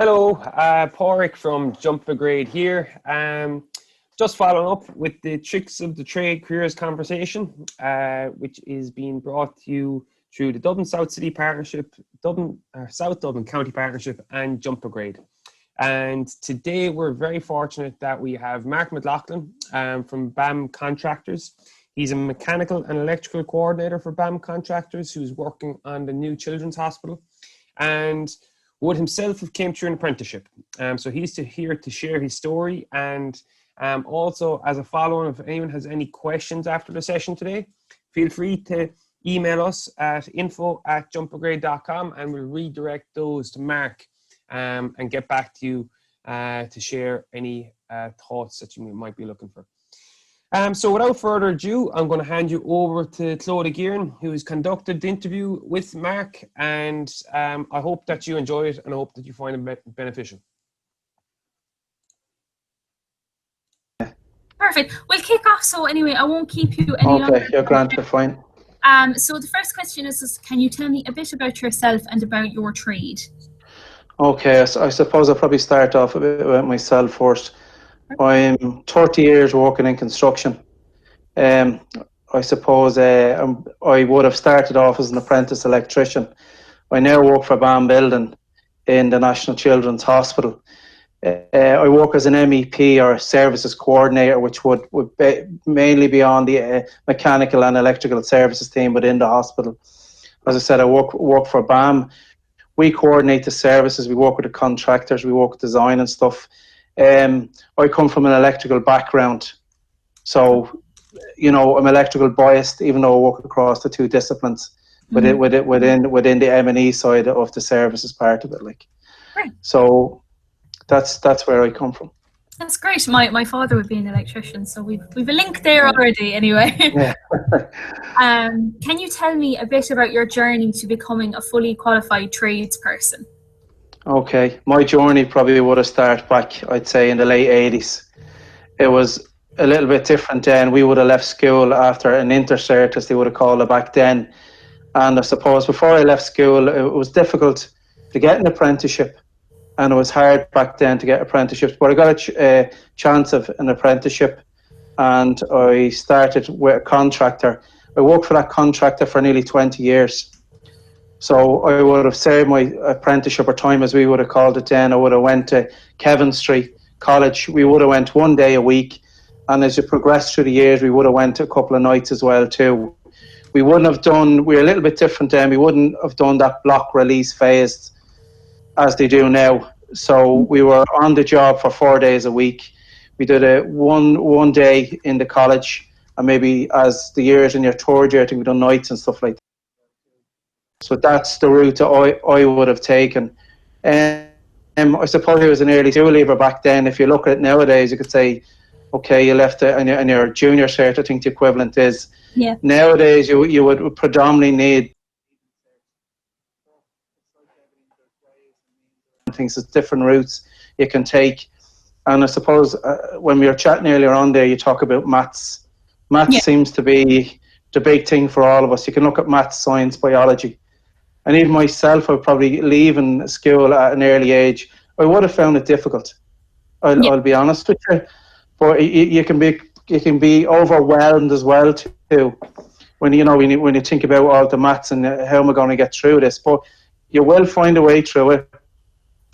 Hello, Pádraig from Jump a Grade here. Just following up with the Tricks of the Trade Careers conversation, which is being brought to you through the Dublin South City Partnership, South Dublin County Partnership, and Jump a Grade. And today we're very fortunate that we have Mark McLoughlin from BAM Contractors. He's a mechanical and electrical coordinator for BAM Contractors who's working on the new children's hospital, and would himself have came through an apprenticeship. So he's here to share his story, and also as a follow-on, if anyone has any questions after the session today, feel free to email us at info@jumpagrade.com and we'll redirect those to Mark and get back to you to share any thoughts that you might be looking for. So without further ado, I'm going to hand you over to Claudia Gearan, who has conducted the interview with Mark, and I hope that you enjoy it and I hope that you find it beneficial. Perfect. We'll kick off. So anyway, I won't keep you any longer. Okay, you're grand, you're fine. So the first question is, can you tell me a bit about yourself and about your trade? Okay, so I suppose I'll probably start off a bit about myself first. I'm 30 years working in construction. I suppose I would have started off as an apprentice electrician. I now work for BAM Building in the National Children's Hospital. I work as an MEP or services coordinator, which would mainly be on the mechanical and electrical services team within the hospital. As I said, I work for BAM. We coordinate the services, we work with the contractors, we work with design and stuff. I come from an electrical background, so I'm electrical biased, even though I work across the two disciplines within the M&E side of the services part of it. Right. So that's where I come from. That's great. My father would be an electrician, so we've a link there already. Anyway, yeah. Can you tell me a bit about your journey to becoming a fully qualified tradesperson? Okay, my journey probably would have started back, I'd say, in the late 80s. It was a little bit different then. We would have left school after an intercert, as they would have called it back then. And I suppose before I left school, it was difficult to get an apprenticeship. And it was hard back then to get apprenticeships. But I got a chance of an apprenticeship, and I started with a contractor. I worked for that contractor for nearly 20 years. So I would have served my apprenticeship, or time as we would have called it then. I would have went to Kevin Street College. We would have went one day a week. And as you progress through the years, we would have went a couple of nights as well too. We were a little bit different then. We wouldn't have done that block release phase as they do now. So we were on the job for 4 days a week. We did one day in the college, and maybe as the years in your third year, I think we done nights and stuff like that. So that's the route that I would have taken. I suppose I was an early school leaver back then. If you look at it nowadays, you could say, okay, you left it and your junior cert, I think the equivalent is. Yeah. Nowadays, you would predominantly need things, as different routes you can take. And I suppose when we were chatting earlier on there, you talk about maths. Maths seems to be the big thing for all of us. You can look at maths, science, biology. And even myself, I probably leaving school at an early age, I would have found it difficult. I'll be honest with you. But you can be overwhelmed as well too when you think about all the maths and how am I going to get through this. But you will find a way through it,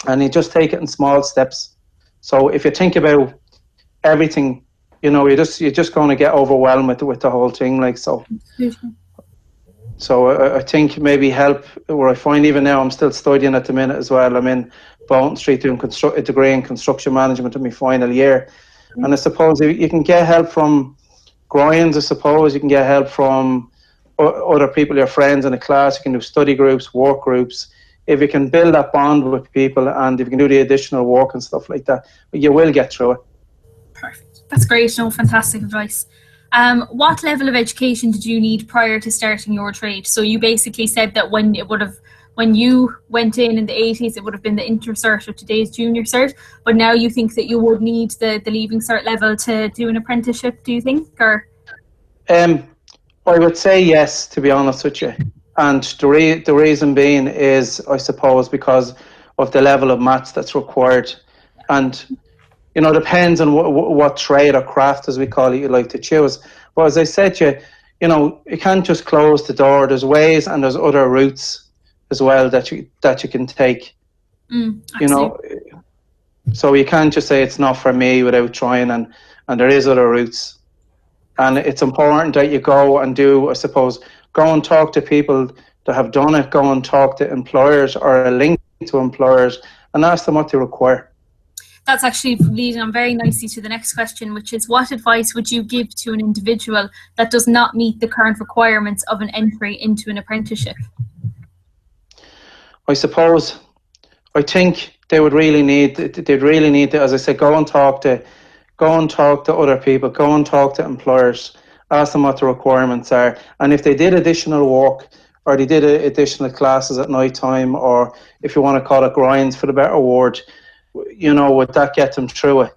and you just take it in small steps. So if you think about everything, you're just going to get overwhelmed with the whole thing, so. Mm-hmm. So I think maybe help, where I find even now I'm still studying at the minute as well. I'm in Bolton Street doing a degree in construction management in my final year. Mm-hmm. And I suppose you can get help from Grians, I suppose. You can get help from other people, your friends in the class. You can do study groups, work groups. If you can build that bond with people, and if you can do the additional work and stuff like that, you will get through it. Perfect. That's great. Fantastic advice. What level of education did you need prior to starting your trade? So you basically said that when you went in the 80s, it would have been the intercert or today's junior cert, but now you think that you would need the leaving cert level to do an apprenticeship, do you think? Or I would say yes, to be honest with you. And the reason being is, I suppose, because of the level of maths that's required. And, you know, depends on what trade or craft, as we call it, you like to choose. But as I said to you, you know, you can't just close the door. There's ways and there's other routes as well that you can take. You know, so you can't just say it's not for me without trying, and there is other routes. And it's important that you go and do, I suppose, go and talk to people that have done it, go and talk to employers or a link to employers and ask them what they require. That's actually leading on very nicely to the next question, which is, what advice would you give to an individual that does not meet the current requirements of an entry into an apprenticeship? I think they'd really need to, as I said, go and talk to other people, go and talk to employers, ask them what the requirements are. And if they did additional work, or they did additional classes at night time, or if you want to call it grinds for the better word, you know, would that get them through it?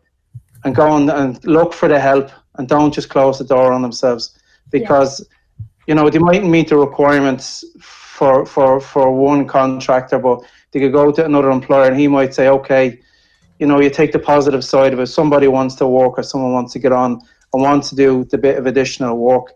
And go on and look for the help, and don't just close the door on themselves, because you know, they mightn't meet the requirements for one contractor, but they could go to another employer and he might say, okay, you know, you take the positive side of it. Somebody wants to work, or someone wants to get on and wants to do the bit of additional work,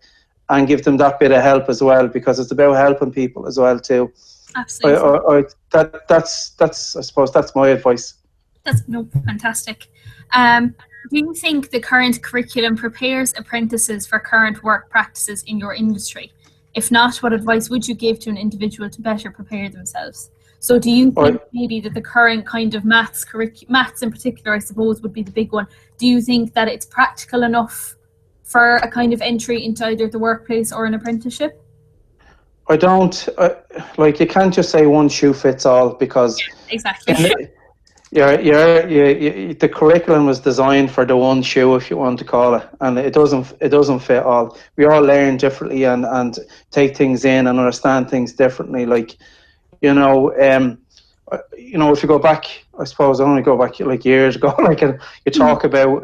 and give them that bit of help as well, because it's about helping people as well too. Absolutely. That's I suppose that's my advice. That's fantastic. Do you think the current curriculum prepares apprentices for current work practices in your industry? If not, what advice would you give to an individual to better prepare themselves? So do you think maybe that the current kind of maths in particular, I suppose, would be the big one. Do you think that it's practical enough for a kind of entry into either the workplace or an apprenticeship? I don't, like, you can't just say one shoe fits all, because exactly. The curriculum was designed for the one shoe, if you want to call it, and it doesn't fit all. We all learn differently and take things in and understand things differently. Like, you know, if you go back, I suppose I only go back like years ago. Like, you talk about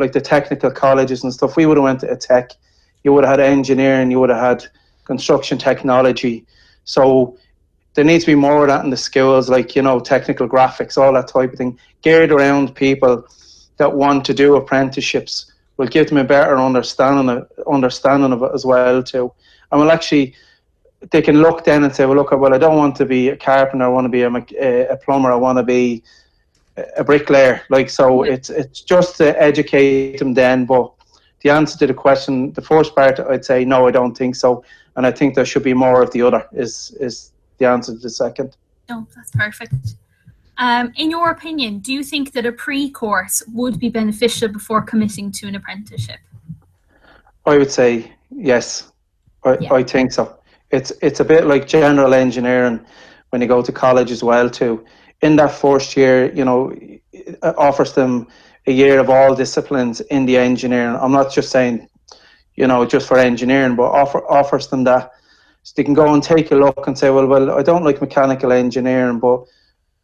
like the technical colleges and stuff. We would have went to a tech. You would have had engineering. You would have had construction technology. So there needs to be more of that in the schools, like, you know, technical graphics, all that type of thing, geared around people that want to do apprenticeships. Will give them a better understanding of it as well too. And will actually, they can look then and say, well, I don't want to be a carpenter, I want to be a plumber, I want to be a bricklayer. Like, so it's just to educate them then. But the answer to the question, the first part, I'd say no, I don't think so, and I think there should be more of the other. Is the answer to the second. No, that's perfect. In your opinion, do you think that a pre-course would be beneficial before committing to an apprenticeship? I would say yes. I think so. It's a bit like general engineering when you go to college as well too. In that first year, you know, it offers them a year of all disciplines in the engineering. I'm not just saying, you know, just for engineering, but offers them that. So they can go and take a look and say, well, I don't like mechanical engineering, but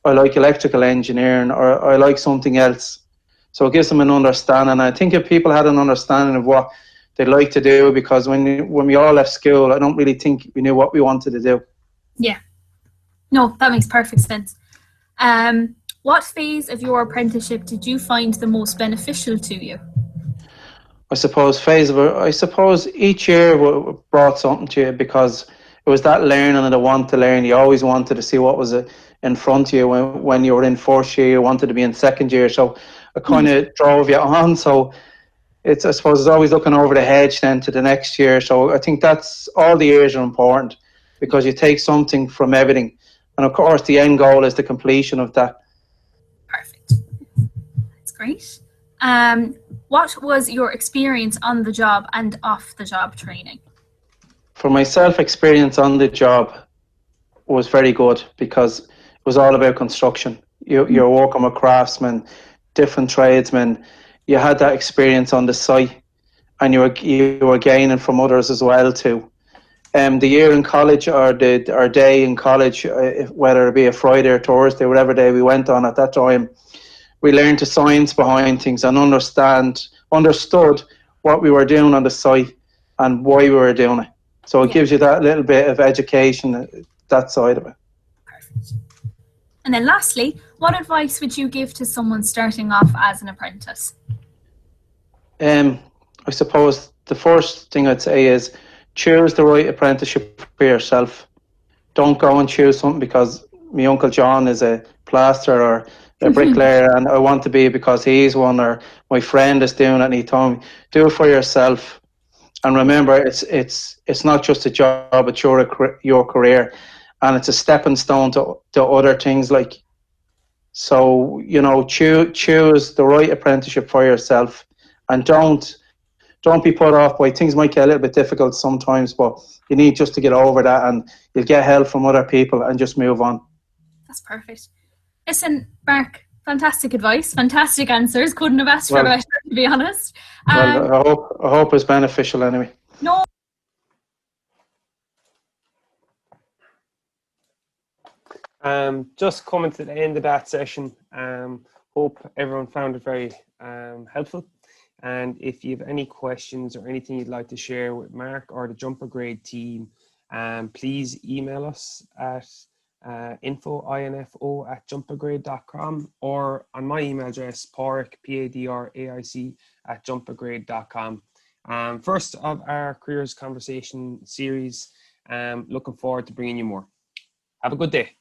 I like electrical engineering, or I like something else. So it gives them an understanding. I think if people had an understanding of what they'd like to do, because when we all left school, I don't really think we knew what we wanted to do. Yeah. No, that makes perfect sense. What phase of your apprenticeship did you find the most beneficial to you? I suppose each year brought something to you, because it was that learning and the want to learn. You always wanted to see what was in front of you. When you were in first year, you wanted to be in second year. So it kind of drove you on. So I suppose it's always looking over the hedge then to the next year. So I think that's all the years are important, because you take something from everything. And of course, the end goal is the completion of that. Perfect. That's great. What was your experience on the job and off the job training? For myself, experience on the job was very good, because it was all about construction. You're working with craftsmen, different tradesmen. You had that experience on the site, and you were gaining from others as well too. The year in college, or our day in college, whether it be a Friday or Thursday, whatever day we went on at that time, we learned the science behind things and understood what we were doing on the site and why we were doing it. So it gives you that little bit of education, that side of it. Perfect. And then lastly, what advice would you give to someone starting off as an apprentice? I suppose the first thing I'd say is choose the right apprenticeship for yourself. Don't go and choose something because my Uncle John is a plaster or a bricklayer and I want to be because he's one, or my friend is doing it and he told me. Do it for yourself. And remember, it's not just a job, it's your career, and it's a stepping stone to other things. Like, so, you know, choose the right apprenticeship for yourself, and don't be put off by things. Might get a little bit difficult sometimes, but you need just to get over that, and you'll get help from other people and just move on. That's perfect. Listen, Mark, fantastic advice, fantastic answers. Couldn't have asked for better, to be honest. Well, I hope it's beneficial anyway. No. Just coming to the end of that session. Hope everyone found it very helpful. And if you have any questions or anything you'd like to share with Mark or the Jumper Grade team, please email us at info@jumpergrade.com, or on my email address, Padraic, PADRAIC @jumpergrade.com. First of our Careers Conversation series. Looking forward to bringing you more. Have a good day.